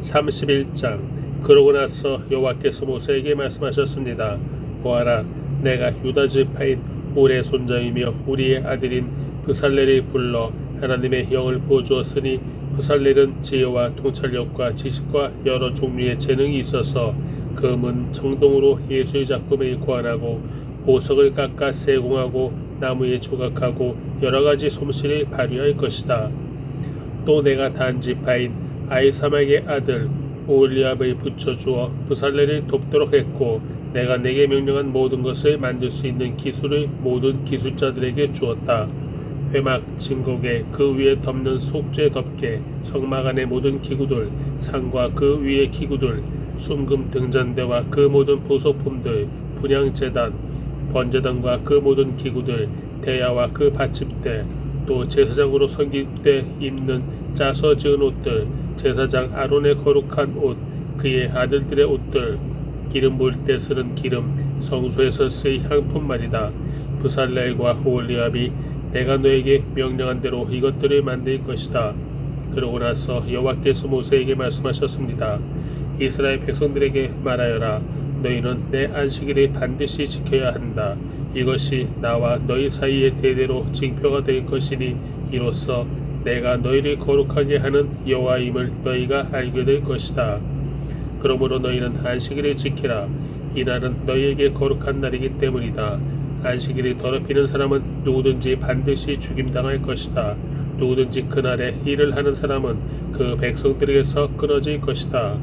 31장. 그러고 나서 여호와께서 모세에게 말씀하셨습니다. 보아라, 내가 유다 지파인 울의 손자이며 우리의 아들인 브살렐을 불러 하나님의 영을 부어주었으니 브살렐은 지혜와 통찰력과 지식과 여러 종류의 재능이 있어서 금은 청동으로 예술 작품에 고안하고 보석을 깎아 세공하고 나무에 조각하고 여러 가지 솜씨를 발휘할 것이다. 또 내가 단 지파인 아히사막의 아들 오홀리압을 붙여주어 브살렐을 돕도록 했고 내가 내게 명령한 모든 것을 만들 수 있는 기술을 모든 기술자들에게 주었다. 회막, 진곡에 그 위에 덮는 속죄 덮개, 성막 안의 모든 기구들, 상과 그 위의 기구들, 순금 등잔대와 그 모든 부속품들, 분향제단, 번제단과 그 모든 기구들, 대야와 그 받침대, 또 제사장으로 섬길 때 입는 짜서 지은 옷들, 제사장 아론의 거룩한 옷, 그의 아들들의 옷들, 기름 부을 때 쓰는 기름, 성소에서 쓸 향품 말이다. 브살렐과 오홀리압이 내가 너에게 명령한 대로 이것들을 만들 것이다. 그러고 나서 여호와께서 모세에게 말씀하셨습니다. 이스라엘 백성들에게 말하여라. 너희는 내 안식일을 반드시 지켜야 한다. 이것이 나와 너희 사이에 대대로 징표가 될 것이니 이로써 내가 너희를 거룩하게 하는 여호와임을 너희가 알게 될 것이다. 그러므로 너희는 안식일을 지키라. 이날은 너희에게 거룩한 날이기 때문이다. 안식일을 더럽히는 사람은 누구든지 반드시 죽임당할 것이다. 누구든지 그날에 일을 하는 사람은 그 백성들에게서 끊어질 것이다.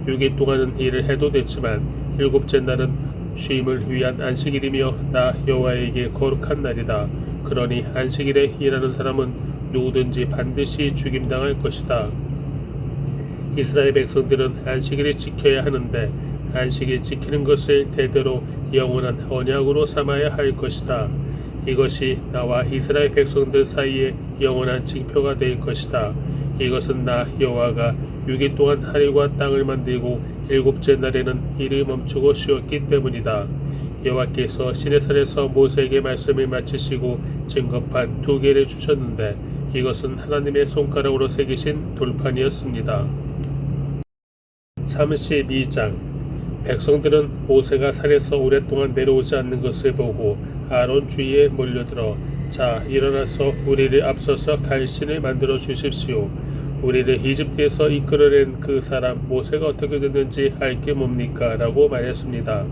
6일 동안은 일을 해도 됐지만 일곱째 날은 쉼을 위한 안식일이며 나 여호와에게 거룩한 날이다. 그러니 안식일에 일하는 사람은 누구든지 반드시 죽임당할 것이다. 이스라엘 백성들은 안식일을 지켜야 하는데 안식일 지키는 것을 대대로 영원한 언약으로 삼아야 할 것이다. 이것이 나와 이스라엘 백성들 사이에 영원한 징표가 될 것이다. 이것은 나 여호와가 6일 동안 하늘과 땅을 만들고 일곱째 날에는 일을 멈추고 쉬었기 때문이다. 여호와께서 시내산에서 모세에게 말씀을 마치시고 증거판 2개를 주셨는데 이것은 하나님의 손가락으로 새기신 돌판이었습니다. 32장. 백성들은 모세가 산에서 오랫동안 내려오지 않는 것을 보고 아론 주위에 몰려들어 자, 일어나서 우리를 앞서서 갈 신을 만들어 주십시오. 우리를 이집트에서 이끌어낸 그 사람 모세가 어떻게 됐는지 알 게 뭡니까? 라고 말했습니다.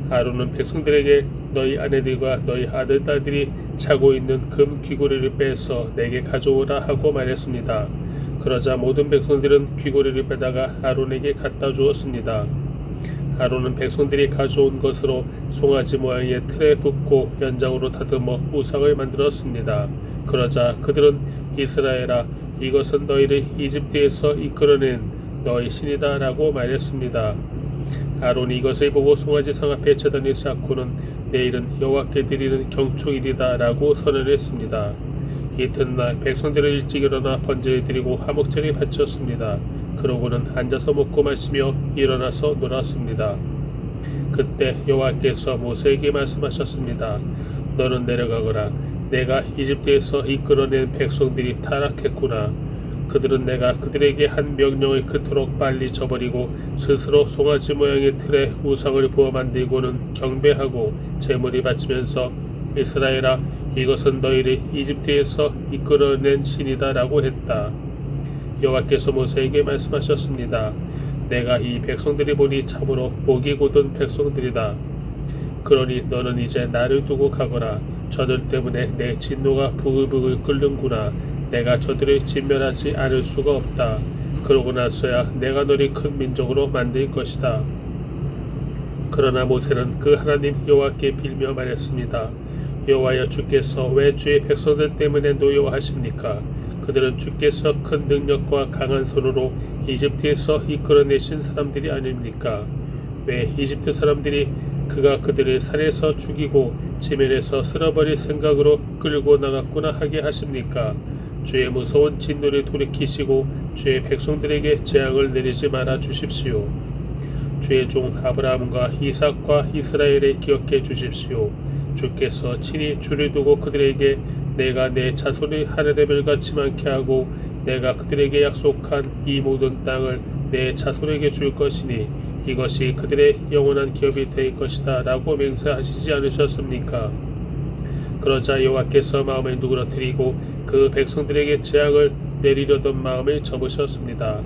아론은 백성들에게 너희 아내들과 너희 아들, 딸들이 차고 있는 금 귀고리를 빼서 내게 가져오라 하고 말했습니다. 그러자 모든 백성들은 귀고리를 빼다가 아론에게 갖다 주었습니다. 아론은 백성들이 가져온 것으로 송아지 모양의 틀에 붓고 연장으로 다듬어 우상을 만들었습니다. 그러자 그들은 이스라엘아, 이것은 너희를 이집트에서 이끌어낸 너희 신이다 라고 말했습니다. 아론이 이것을 보고 송아지상 앞에 제단을 쌓고는 내일은 여호와께 드리는 경축일이다 라고 선언했습니다. 이튿날 백성들은 일찍 일어나 번제를 드리고 화목제를 바쳤습니다. 그러고는 앉아서 먹고 마시며 일어나서 놀았습니다. 그때 여호와께서 모세에게 말씀하셨습니다. 너는 내려가거라. 내가 이집트에서 이끌어낸 백성들이 타락했구나. 그들은 내가 그들에게 한 명령을 그토록 빨리 저버리고 스스로 송아지 모양의 틀에 우상을 부어 만들고는 경배하고 제물이 바치면서 이스라엘아, 이것은 너희를 이집트에서 이끌어낸 신이다 라고 했다. 여호와께서 모세에게 말씀하셨습니다. 내가 이 백성들이 보니 참으로 목이 곧은 백성들이다. 그러니 너는 이제 나를 두고 가거라. 저들 때문에 내 진노가 부글부글 끓는구나. 내가 저들을 진멸하지 않을 수가 없다. 그러고 나서야 내가 너를 큰 민족으로 만들 것이다. 그러나 모세는 그 하나님 여호와께 빌며 말했습니다. 여호와여, 주께서 왜 주의 백성들 때문에 노여워하십니까? 그들은 주께서 큰 능력과 강한 손으로 이집트에서 이끌어내신 사람들이 아닙니까? 왜 이집트 사람들이 그가 그들을 산에서 죽이고 지면에서 쓸어버릴 생각으로 끌고 나갔구나 하게 하십니까? 주의 무서운 진노를 돌이키시고 주의 백성들에게 재앙을 내리지 말아 주십시오. 주의 종 아브라함과 이삭과 이스라엘을 기억해 주십시오. 주께서 친히 주를 두고 그들에게 내가 내 자손을 하늘의 별같이 많게 하고 내가 그들에게 약속한 이 모든 땅을 내 자손에게 줄 것이니 이것이 그들의 영원한 기업이 될 것이다 라고 맹세하시지 않으셨습니까? 그러자 여호와께서 마음을 누그러뜨리고 그 백성들에게 재앙을 내리려던 마음을 접으셨습니다.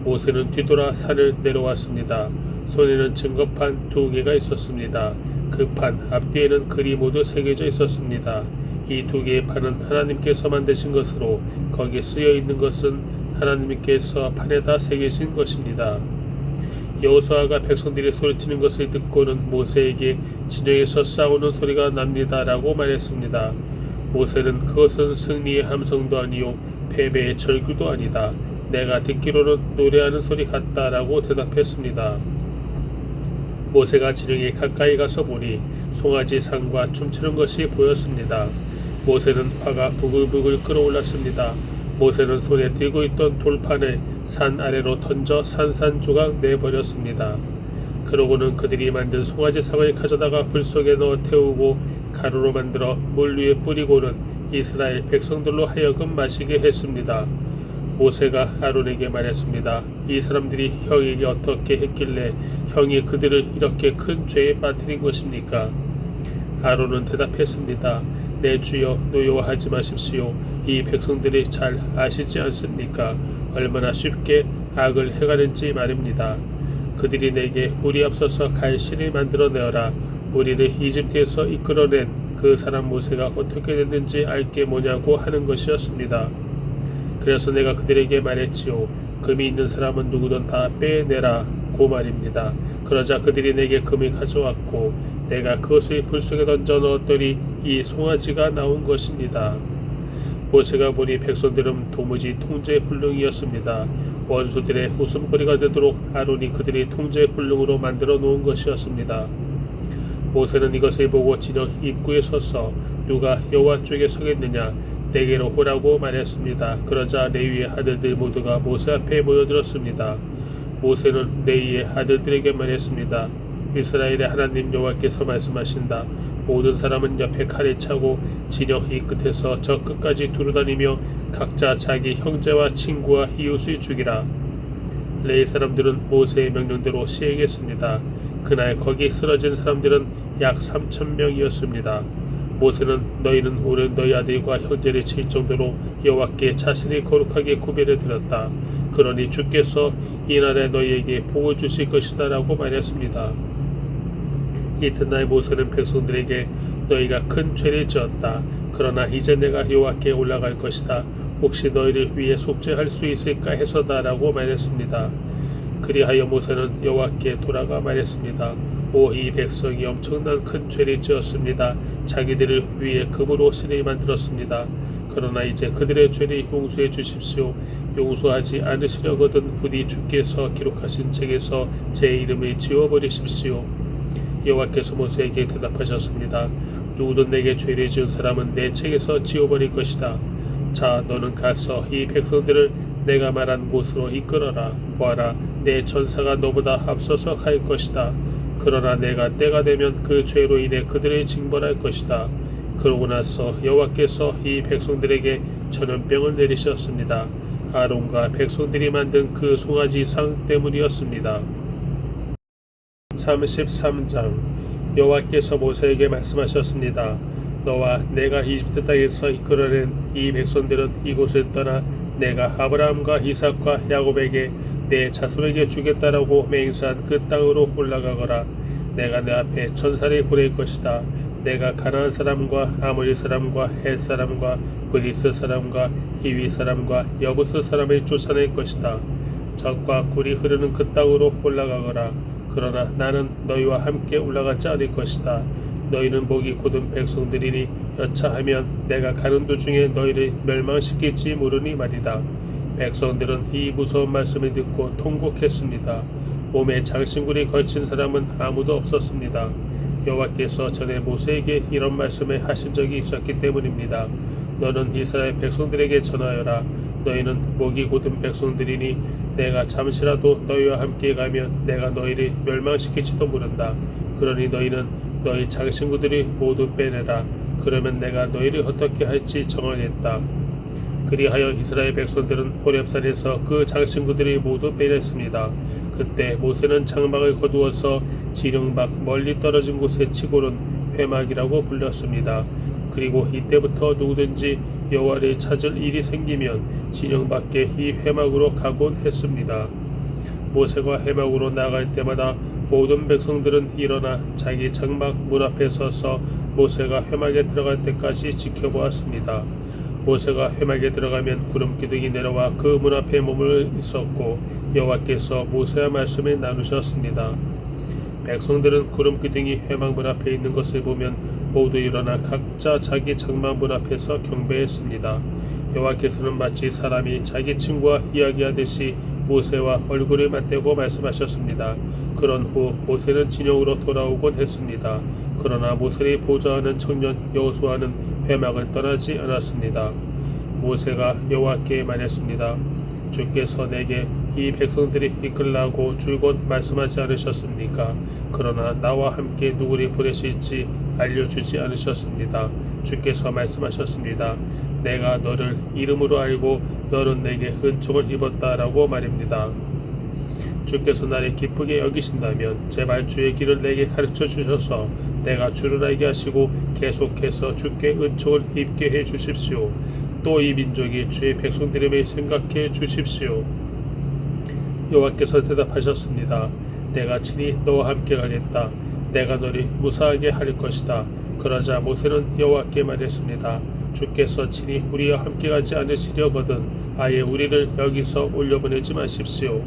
모세는 뒤돌아 산을 내려왔습니다. 손에는 증거판 2개가 있었습니다. 그 판 앞뒤에는 글이 모두 새겨져 있었습니다. 이 2개의 판은 하나님께서 만드신 것으로 거기에 쓰여 있는 것은 하나님께서 판에다 새기신 것입니다. 여호수아가 백성들이 소리치는 것을 듣고는 모세에게 진영에서 싸우는 소리가 납니다 라고 말했습니다. 모세는 그것은 승리의 함성도 아니요 패배의 절규도 아니다. 내가 듣기로는 노래하는 소리 같다 라고 대답했습니다. 모세가 진영에 가까이 가서 보니 송아지 상과 춤추는 것이 보였습니다. 모세는 화가 부글부글 끓어올랐습니다. 모세는 손에 들고 있던 돌판을 산 아래로 던져 산산조각 내버렸습니다. 그러고는 그들이 만든 송아지 상을 가져다가 불 속에 넣어 태우고 가루로 만들어 물 위에 뿌리고는 이스라엘 백성들로 하여금 마시게 했습니다. 모세가 아론에게 말했습니다. 이 사람들이 형에게 어떻게 했길래 형이 그들을 이렇게 큰 죄에 빠뜨린 것입니까? 아론은 대답했습니다. 내 주여 노여워하지 마십시오. 이 백성들이 잘 아시지 않습니까? 얼마나 쉽게 악을 행하는지 말입니다. 그들이 내게 우리 앞서서 갈실을 만들어내어라. 우리를 이집트에서 이끌어낸 그 사람 모세가 어떻게 됐는지 알게 뭐냐고 하는 것이었습니다. 그래서 내가 그들에게 말했지요. 금이 있는 사람은 누구든 다 빼내라 고 말입니다. 그러자 그들이 내게 금을 가져왔고 내가 그것을 불 속에 던져 넣었더니 이 송아지가 나온 것입니다. 모세가 보니 백성들은 도무지 통제불능이었습니다. 원수들의 웃음거리가 되도록 아론이 그들이 통제불능으로 만들어 놓은 것이었습니다. 모세는 이것을 보고 진영 입구에 서서 누가 여호와 쪽에 서겠느냐 내게로 오라고 말했습니다. 그러자 레위의 아들들 모두가 모세 앞에 모여들었습니다. 모세는 레위의 아들들에게 말했습니다. 이스라엘의 하나님 여호와께서 말씀하신다. 모든 사람은 옆에 칼을 차고 진영 이 끝에서 저 끝까지 두루다니며 각자 자기 형제와 친구와 이웃을 죽이라. 레위 사람들은 모세의 명령대로 시행했습니다. 그날 거기 쓰러진 사람들은 약 3,000명이었습니다. 모세는 너희는 오늘 너희 아들과 형제를 칠 정도로 여호와께 자신이 거룩하게 구별해 드렸다. 그러니 주께서 이날에 너희에게 복을 주실 것이다 라고 말했습니다. 이튿날 모세는 백성들에게 너희가 큰 죄를 지었다. 그러나 이제 내가 여호와께 올라갈 것이다. 혹시 너희를 위해 속죄할 수 있을까 해서다 라고 말했습니다. 그리하여 모세는 여호와께 돌아가 말했습니다. 오, 이 백성이 엄청난 큰 죄를 지었습니다. 자기들을 위해 금으로 신을 만들었습니다. 그러나 이제 그들의 죄를 용서해 주십시오. 용서하지 않으시려거든 부디 주께서 기록하신 책에서 제 이름을 지워버리십시오. 여호와께서 모세에게 대답하셨습니다. 누구든 내게 죄를 지은 사람은 내 책에서 지워버릴 것이다. 자, 너는 가서 이 백성들을 내가 말한 곳으로 이끌어라. 보아라, 내 전사가 너보다 앞서서 갈 것이다. 그러나 내가 때가 되면 그 죄로 인해 그들을 징벌할 것이다. 그러고 나서 여호와께서 이 백성들에게 전염병을 내리셨습니다. 아론과 백성들이 만든 그 송아지 상 때문이었습니다. 33장 여호와께서 모세에게 말씀하셨습니다. 너와 내가 이집트 땅에서 이끌어낸 이 백성들은 이곳을 떠나 내가 아브라함과 이삭과 야곱에게 내 자손에게 주겠다라고 맹세한 그 땅으로 올라가거라. 내가 내 앞에 천사를 보낼 것이다. 내가 가나안 사람과 아모리 사람과 헷 사람과 브리스 사람과 히위 사람과 여부스 사람을 쫓아낼 것이다. 젖과 꿀이 흐르는 그 땅으로 올라가거라. 그러나 나는 너희와 함께 올라가지 않을 것이다. 너희는 목이 곧은 백성들이니 여차하면 내가 가는 도중에 너희를 멸망시킬지 모르니 말이다. 백성들은 이 무서운 말씀을 듣고 통곡했습니다. 몸에 장신구리 걸친 사람은 아무도 없었습니다. 여호와께서 전에 모세에게 이런 말씀을 하신 적이 있었기 때문입니다. 너는 이스라엘 백성들에게 전하여라. 너희는 목이 곧은 백성들이니 내가 잠시라도 너희와 함께 가면 내가 너희를 멸망시킬지도 모른다. 그러니 너희는 너희 장신구들이 모두 빼내라. 그러면 내가 너희를 어떻게 할지 정하겠다. 그리하여 이스라엘 백성들은 호렙산에서 그 장신구들이 모두 빼냈습니다. 그때 모세는 장막을 거두어서 지령밖 멀리 떨어진 곳에 치고는 회막이라고 불렀습니다. 그리고 이때부터 누구든지 여호와를 찾을 일이 생기면 진영 밖에 이 회막으로 가곤 했습니다. 모세가 회막으로 나갈 때마다 모든 백성들은 일어나 자기 장막 문 앞에 서서 모세가 회막에 들어갈 때까지 지켜보았습니다. 모세가 회막에 들어가면 구름 기둥이 내려와 그 문 앞에 머물러 있었고 여호와께서 모세와 말씀을 나누셨습니다. 백성들은 구름 기둥이 회막 문 앞에 있는 것을 보면 모두 일어나 각자 자기 장막 문 앞에서 경배했습니다. 여호와께서는 마치 사람이 자기 친구와 이야기하듯이 모세와 얼굴을 맞대고 말씀하셨습니다. 그런 후 모세는 진영으로 돌아오곤 했습니다. 그러나 모세를 보좌하는 청년 여호수아는 회막을 떠나지 않았습니다. 모세가 여호와께 말했습니다. 주께서 내게 이 백성들이 이끌라고 줄곧 말씀하지 않으셨습니까? 그러나 나와 함께 누구를 보내실지 알려주지 않으셨습니다. 주께서 말씀하셨습니다. 내가 너를 이름으로 알고 너는 내게 은총을 입었다라고 말입니다. 주께서 나를 기쁘게 여기신다면 제발 주의 길을 내게 가르쳐 주셔서 내가 주를 알게 하시고 계속해서 주께 은총을 입게 해 주십시오. 또 이 민족이 주의 백성들임을 생각해 주십시오. 여호와께서 대답하셨습니다. 내가 친히 너와 함께 가겠다. 내가 너를 무사하게 할 것이다. 그러자 모세는 여호와께 말했습니다. 주께서 친히 우리와 함께 가지 않으시려거든 아예 우리를 여기서 올려보내지 마십시오.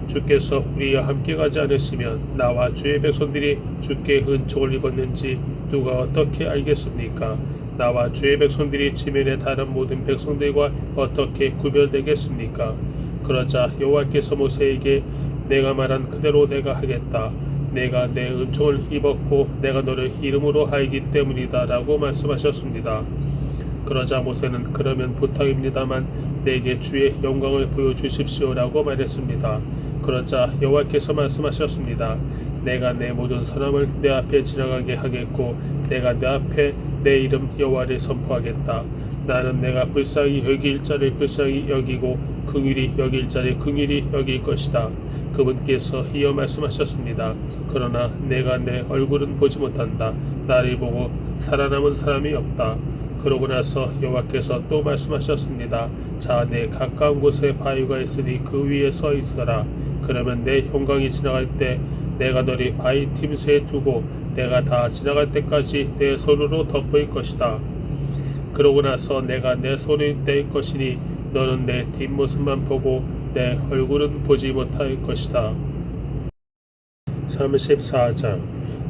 주께서 우리와 함께 가지 않으시면 나와 주의 백성들이 주께 은총을 입었는지 누가 어떻게 알겠습니까? 나와 주의 백성들이 지면의 다른 모든 백성들과 어떻게 구별되겠습니까? 그러자 여호와께서 모세에게 내가 말한 그대로 내가 하겠다. 내가 내 은총을 입었고 내가 너를 이름으로 하이기 때문이다 라고 말씀하셨습니다. 그러자 모세는 그러면 부탁입니다만 내게 주의 영광을 보여주십시오 라고 말했습니다. 그러자 여호와께서 말씀하셨습니다. 내가 내 모든 사람을 내 앞에 지나가게 하겠고 내가 내 앞에 내 이름 여호와를 선포하겠다. 나는 내가 불쌍히 여길 자를 불쌍히 여기고 긍휼히 여길 자를 긍휼히 여길 것이다. 그분께서 이어 말씀하셨습니다. 그러나 내가 내 얼굴은 보지 못한다. 나를 보고 살아남은 사람이 없다. 그러고 나서 여호와께서 또 말씀하셨습니다. 자, 내 가까운 곳에 바위가 있으니 그 위에 서 있어라. 그러면 내 형광이 지나갈 때 내가 너를 바위 틈새에 두고 내가 다 지나갈 때까지 내 손으로 덮을 것이다. 그러고 나서 내가 내 손을 뗄 것이니 너는 내 뒷모습만 보고 내 얼굴은 보지 못할 것이다. 34장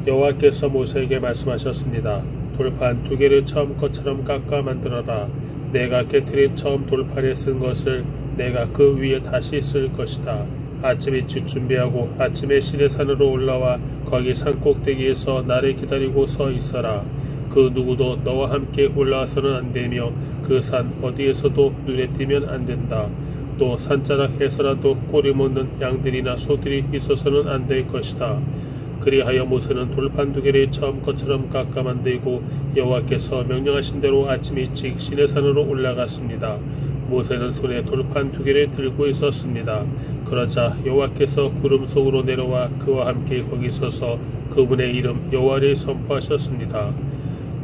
여호와께서 모세에게 말씀하셨습니다. 돌판 2개를 처음 것처럼 깎아 만들어라. 내가 깨트린 처음 돌판에 쓴 것을 내가 그 위에 다시 쓸 것이다. 아침 일찍 준비하고 아침에 시내산으로 올라와 거기 산 꼭대기에서 나를 기다리고 서 있어라. 그 누구도 너와 함께 올라와서는 안 되며 그 산 어디에서도 눈에 띄면 안 된다. 또 산자락에서라도 꼬리 못는 양들이나 소들이 있어서는 안 될 것이다. 그리하여 모세는 돌판 2개를 처음 것처럼 깎아 만들고 여호와께서 명령하신 대로 아침 일찍 시내산으로 올라갔습니다. 모세는 손에 돌판 2개를 들고 있었습니다. 그러자 여호와께서 구름 속으로 내려와 그와 함께 거기 서서 그분의 이름 여호와를 선포하셨습니다.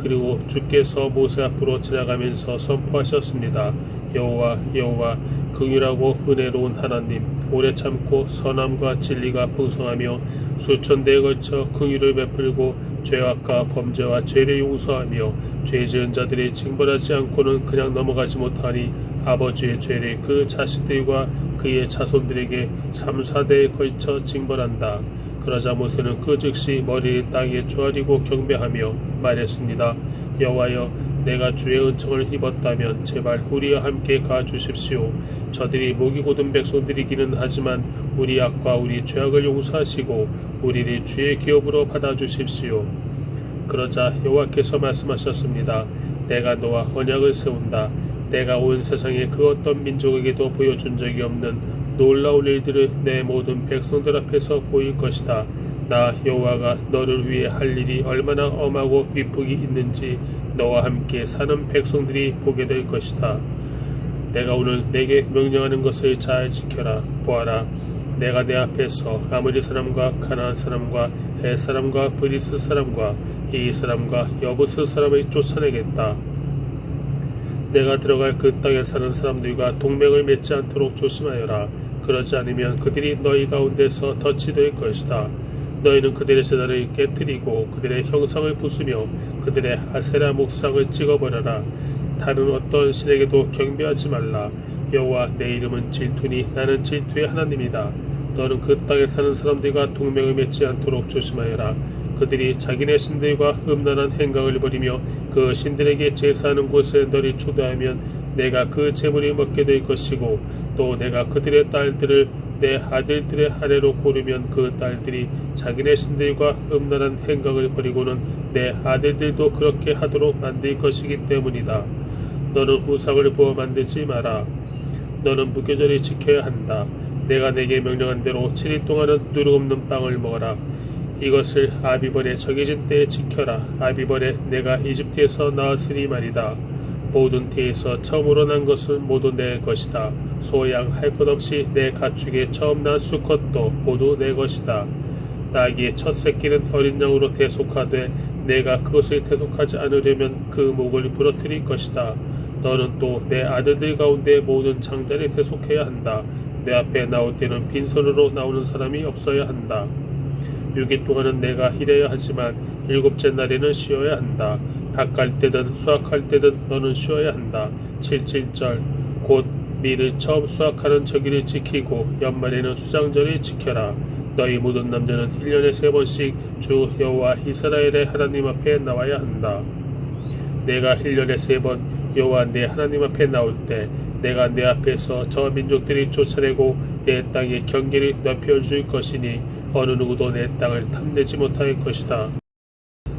그리고 주께서 모세 앞으로 지나가면서 선포하셨습니다. 여호와 여호와 긍휼하고 은혜로운 하나님, 오래 참고 선함과 진리가 풍성하며 수천 대에 걸쳐 긍휼을 베풀고 죄악과 범죄와 죄를 용서하며 죄 지은 자들이 징벌하지 않고는 그냥 넘어가지 못하니 아버지의 죄를 그 자식들과 그의 자손들에게 3, 4대에 걸쳐 징벌한다. 그러자 모세는 그 즉시 머리를 땅에 조아리고 경배하며 말했습니다. 여호와여, 내가 주의 은총을 입었다면 제발 우리와 함께 가주십시오. 저들이 목이 곧은 백성들이기는 하지만 우리 악과 우리 죄악을 용서하시고 우리를 주의 기업으로 받아주십시오. 그러자 여호와께서 말씀하셨습니다. 내가 너와 언약을 세운다. 내가 온 세상에 그 어떤 민족에게도 보여준 적이 없는 놀라운 일들을 내 모든 백성들 앞에서 보일 것이다. 나 여호와가 너를 위해 할 일이 얼마나 엄하고 위폭이 있는지 너와 함께 사는 백성들이 보게 될 것이다. 내가 오늘 내게 명령하는 것을 잘 지켜라. 보아라, 내가 내 앞에서 아모리 사람과 가나안 사람과 헷 사람과 브리스 사람과 이 사람과 여부스 사람을 쫓아내겠다. 내가 들어갈 그 땅에 사는 사람들과 동맹을 맺지 않도록 조심하여라. 그러지 않으면 그들이 너희 가운데서 덫이 될 것이다. 너희는 그들의 제단을 깨뜨리고 그들의 형상을 부수며 그들의 아세라 목상을 찍어버려라. 다른 어떤 신에게도 경배하지 말라. 여호와 내 이름은 질투니 나는 질투의 하나님이다. 너는 그 땅에 사는 사람들과 동맹을 맺지 않도록 조심하여라. 그들이 자기네 신들과 음란한 행각을 벌이며 그 신들에게 제사하는 곳에 너를 초대하면 내가 그 재물을 먹게 될 것이고, 또 내가 그들의 딸들을 내 아들들의 아내로 고르면 그 딸들이 자기네 신들과 음란한 행각을 벌이고는 내 아들들도 그렇게 하도록 만들 것이기 때문이다. 너는 우상을 부어 만들지 마라. 너는 무교절을 지켜야 한다. 내가 내게 명령한 대로 7일 동안은 누룩 없는 빵을 먹어라. 이것을 아비번에 정해진 때에 지켜라. 아비번에 내가 이집트에서 나왔으니 말이다. 모든 태에서 처음으로 난 것은 모두 내 것이다. 소양 할 것 없이 내 가축에 처음 난 수컷도 모두 내 것이다. 나귀의 첫 새끼는 어린 양으로 대속하되 내가 그것을 대속하지 않으려면 그 목을 부러뜨릴 것이다. 너는 또 내 아들들 가운데 모든 장자를 대속해야 한다. 내 앞에 나올 때는 빈손으로 나오는 사람이 없어야 한다. 6일 동안은 내가 일해야 하지만 7째 날에는 쉬어야 한다. 밭갈 때든 수확할 때든 너는 쉬어야 한다. 77절 곧 밀을 처음 수확하는 저기를 지키고 연말에는 수장절을 지켜라. 너희 모든 남자는 1년에 3번씩 주 여호와 이스라엘의 하나님 앞에 나와야 한다. 내가 1년에 3번 여호와 내 하나님 앞에 나올 때 내가 내 앞에서 저 민족들이 쫓아내고 내 땅의 경계를 넓혀줄 것이니 어느 누구도 내 땅을 탐내지 못할 것이다.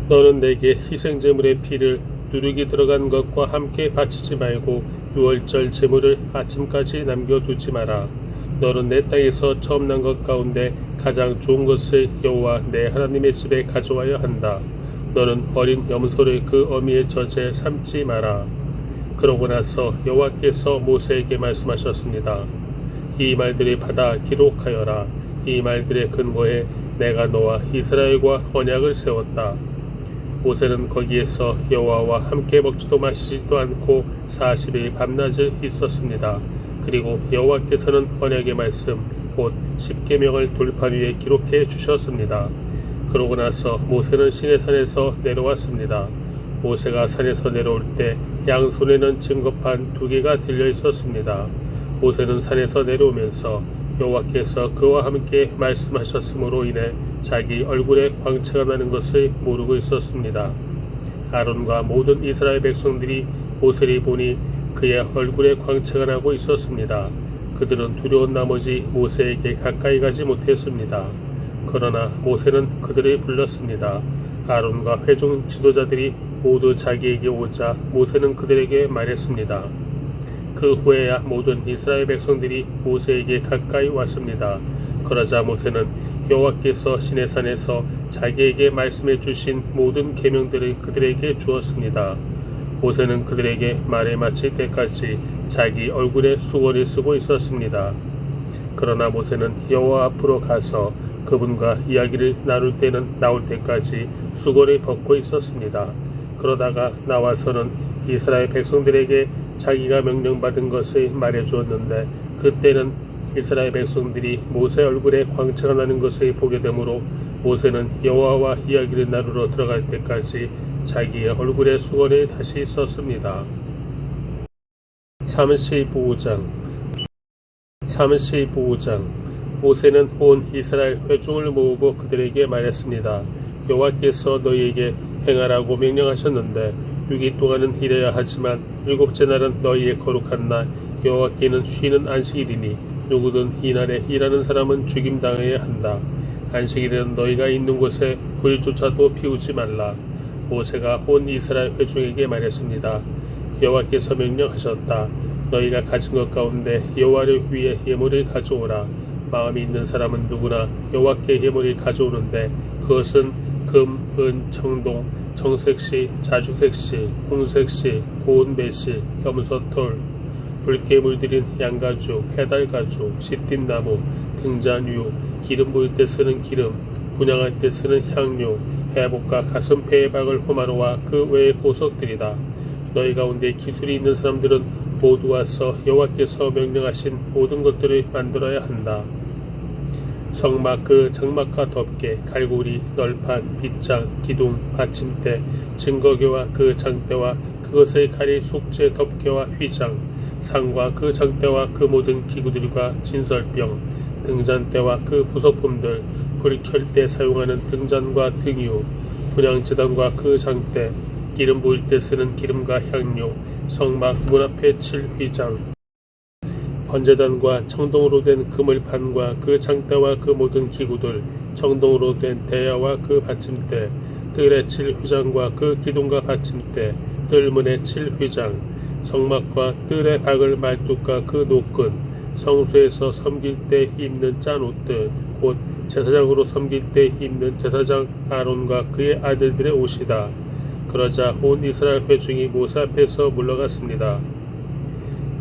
너는 내게 희생제물의 피를 누룩이 들어간 것과 함께 바치지 말고 6월절 제물을 아침까지 남겨두지 마라. 너는 내 땅에서 처음 난 것 가운데 가장 좋은 것을 여호와 내 하나님의 집에 가져와야 한다. 너는 어린 염소를 그 어미의 젖에 삶지 마라. 그러고 나서 여호와께서 모세에게 말씀하셨습니다. 이 말들을 받아 기록하여라. 이 말들의 근거에 내가 너와 이스라엘과 언약을 세웠다. 모세는 거기에서 여호와와 함께 먹지도 마시지도 않고 40일 밤낮을 있었습니다. 그리고 여호와께서는 언약의 말씀 곧 십계명을 돌판 위에 기록해 주셨습니다. 그러고 나서 모세는 시내산에서 내려왔습니다. 모세가 산에서 내려올 때 양손에는 증거판 2개가 들려 있었습니다. 모세는 산에서 내려오면서 여호와께서 그와 함께 말씀하셨으므로 인해 자기 얼굴에 광채가 나는 것을 모르고 있었습니다. 아론과 모든 이스라엘 백성들이 모세를 보니 그의 얼굴에 광채가 나고 있었습니다. 그들은 두려운 나머지 모세에게 가까이 가지 못했습니다. 그러나 모세는 그들을 불렀습니다. 아론과 회중 지도자들이 모두 자기에게 오자 모세는 그들에게 말했습니다. 그 후에야 모든 이스라엘 백성들이 모세에게 가까이 왔습니다. 그러자 모세는 여호와께서 시내산에서 자기에게 말씀해 주신 모든 계명들을 그들에게 주었습니다. 모세는 그들에게 말을 마칠 때까지 자기 얼굴에 수건을 쓰고 있었습니다. 그러나 모세는 여호와 앞으로 가서 그분과 이야기를 나올 때까지 수건을 벗고 있었습니다. 그러다가 나와서는 이스라엘 백성들에게 자기가 명령받은 것을 말해주었는데 그때는 이스라엘 백성들이 모세 얼굴에 광채가 나는 것을 보게 되므로 모세는 여호와와 이야기를 나누러 들어갈 때까지 자기의 얼굴에 수건을 다시 썼습니다. 35장 모세는 온 이스라엘 회중을 모으고 그들에게 말했습니다. 여호와께서 너희에게 행하라고 명령하셨는데 6일 동안은 일해야 하지만 7째 날은 너희의 거룩한 날 여호와께는 쉬는 안식일이니 누구든 이날에 일하는 사람은 죽임당해야 한다. 안식일에는 너희가 있는 곳에 불조차도 피우지 말라. 모세가 온 이스라엘 회중에게 말했습니다. 여호와께서 명령하셨다. 너희가 가진 것 가운데 여호와를 위해 예물을 가져오라. 마음이 있는 사람은 누구나 여호와께 예물을 가져오는데 그것은 금, 은, 청동, 청색시, 자주색시, 홍색시, 고운 배시, 염소털, 붉게 물들인 양가죽, 해달가죽, 시띠나무, 등잔유, 기름 부을 때 쓰는 기름, 분향할 때 쓰는 향료, 해복과 가슴패의 박을 호마노와 그 외의 보석들이다. 너희 가운데 기술이 있는 사람들은 모두 와서 여호와께서 명령하신 모든 것들을 만들어야 한다. 성막 그 장막과 덮개, 갈고리, 널판, 빗장, 기둥, 받침대, 증거교와 그 장대와 그것을 가릴 속죄 덮개와 휘장, 상과 그 장대와 그 모든 기구들과 진설병, 등잔대와 그 부속품들, 불 켤 때 사용하는 등잔과 등유, 분향제단과 그 장대, 기름 부을 때 쓰는 기름과 향료, 성막 문 앞에 칠 휘장, 번제단과 청동으로 된 그물판과 그 장대와 그 모든 기구들, 청동으로 된 대야와 그 받침대, 뜰에 칠 휘장과 그 기둥과 받침대, 뜰문에 칠 휘장, 성막과 뜰에 박을 말뚝과 그 노끈, 성수에서 섬길 때 입는 짠 옷들, 곧 제사장으로 섬길 때 입는 제사장 아론과 그의 아들들의 옷이다. 그러자 온 이스라엘 회중이 모세 앞에서 물러갔습니다.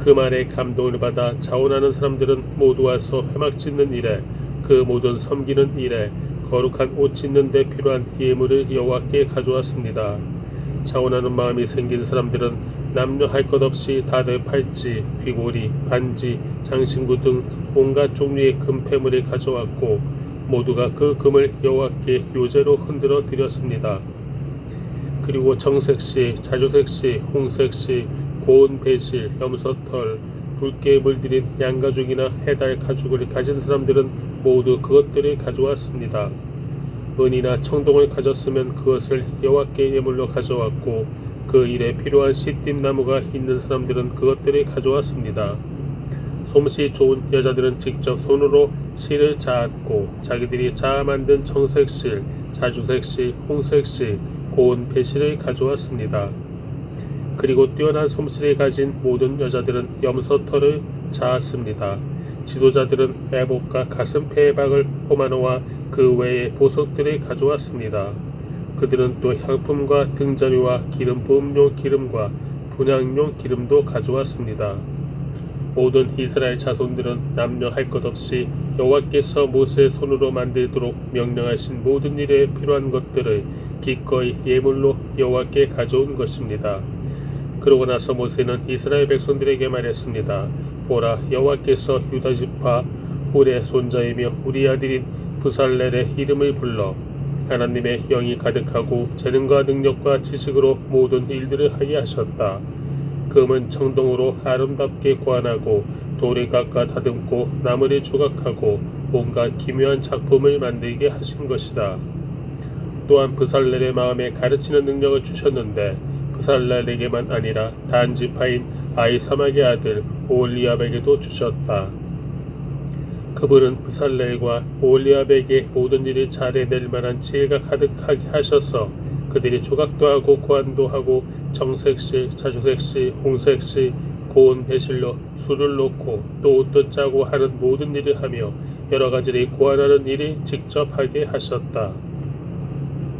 그 말에 감동을 받아 자원하는 사람들은 모두 와서 회막 짓는 일에, 그 모든 섬기는 일에 거룩한 옷 짓는 데 필요한 예물을 여호와께 가져왔습니다. 자원하는 마음이 생긴 사람들은 남녀 할 것 없이 다들 팔찌, 귀고리, 반지, 장신구 등 온갖 종류의 금패물을 가져왔고 모두가 그 금을 여호와께 요제로 흔들어 드렸습니다. 그리고 정색시, 자주색시, 홍색시, 고운 배실, 염소털, 붉게 물들인 양가죽이나 해달 가죽을 가진 사람들은 모두 그것들을 가져왔습니다. 은이나 청동을 가졌으면 그것을 여호와께 예물로 가져왔고 그 일에 필요한 시띠나무가 있는 사람들은 그것들을 가져왔습니다. 솜씨 좋은 여자들은 직접 손으로 실을 자았고 자기들이 자아 만든 정색실, 자주색실, 홍색실, 고운 배실을 가져왔습니다. 그리고 뛰어난 솜씨를 가진 모든 여자들은 염소털을 자았습니다. 지도자들은 애복과 가슴패의 박을 호마노와 그 외의 보석들을 가져왔습니다. 그들은 또 향품과 등잔유와 기름 부음용 기름과 분향용 기름도 가져왔습니다. 모든 이스라엘 자손들은 남녀 할 것 없이 여호와께서 모세의 손으로 만들도록 명령하신 모든 일에 필요한 것들을 기꺼이 예물로 여호와께 가져온 것입니다. 그러고 나서 모세는 이스라엘 백성들에게 말했습니다. 보라, 여호와께서 유다 지파 훌의 손자이며 우리 아들인 부살렐의 이름을 불러 하나님의 영이 가득하고 재능과 능력과 지식으로 모든 일들을 하게 하셨다. 금은 청동으로 아름답게 고안하고 돌을 깎아 다듬고 나무를 조각하고 온갖 기묘한 작품을 만들게 하신 것이다. 또한 부살렐의 마음에 가르치는 능력을 주셨는데 부살렐에게만 아니라 단 지파인 아히사막의 아들 오홀리압에게도 주셨다. 그분은 부살렐과 오홀리압에게 모든 일을 잘 해낼 만한 지혜가 가득하게 하셔서 그들이 조각도 하고 고안도 하고 정색시, 자주색시, 홍색시, 고운 배실로 술을 놓고 또 옷도 짜고 하는 모든 일을 하며 여러 가지를 고안하는 일을 직접 하게 하셨다.